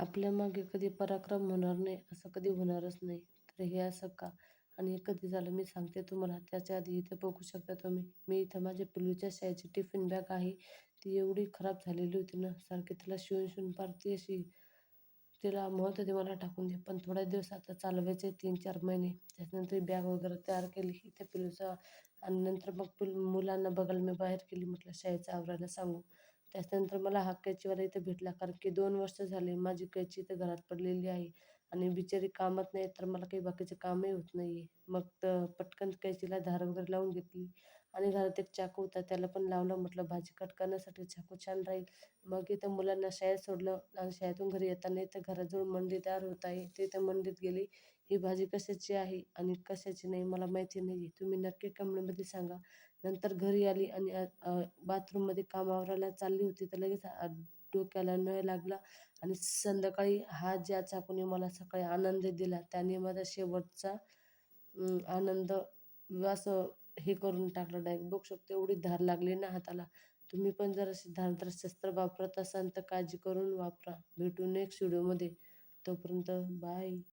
आपल्या मागे कधी पराक्रम होणार नाही, असं कधी होणारच नाही. तर हे असं का? आणि हे कधी झालं मी सांगते तुम्हाला. त्याच्या आधी इथे बघू शकता तुम्ही. मी इथं माझ्या पिल्लूच्या शाळेची टिफिन बॅग आहे. ती एवढी खराब झालेली होती ना, सारखी तिला शिवून-शिवून पार ती अशी तिला म्हणत होते मला टाकून दे. पण थोड्या दिवस आता चालवायचे 3-4 महिने. त्याच्यानंतर बॅग वगैरे तयार केली. त्या पिल्लूचा आणि नंतर मग मुलांना बघायला मी बाहेर गेली. म्हटलं शाळेचं आवरायला सांगू. त्याच्यानंतर मला हा कैचीवाला इथं भेटला. कारण की 2 वर्ष झाले माझी कैची इथं घरात पडलेली आहे आणि बिचारी कामात नाही, तर मला काही बाकीचे कामही होत नाही मग पटकन कैचीला धार वगैरे लावून घेतली आणि घरात एक चाकू होता त्याला पण लावलं. म्हटलं भाजी कट करण्यासाठी चाकू छान राहील. मग इथं मुलांना शाळेत सोडलं आणि शाळेतून घरी येताना इथं घराजवळ मंडी तयार होत आहे. तिथं मंडीत गेली. ही भाजी कशाची आहे आणि कशाची नाही मला माहिती नाही. तुम्ही नक्की कमेंटमध्ये सांगा. नंतर घरी आली आणि बाथरूममध्ये काम आवरायला चालली होती, तर लगेच डोक्याला नळ लागला आणि संध्याकाळी हा ज्या चाकूने मला सकाळी आनंद दिला, त्याने माझा शेवटचा आनंद असं हे करून टाकलं डायरेक्ट. बघू शकतो एवढी धार लागली ना हाताला. तुम्ही पण जर अशी धारदार शस्त्र वापरत असाल तर काळजी करून वापरा. भेटू नेक्स्ट व्हिडिओमध्ये. तोपर्यंत बाय.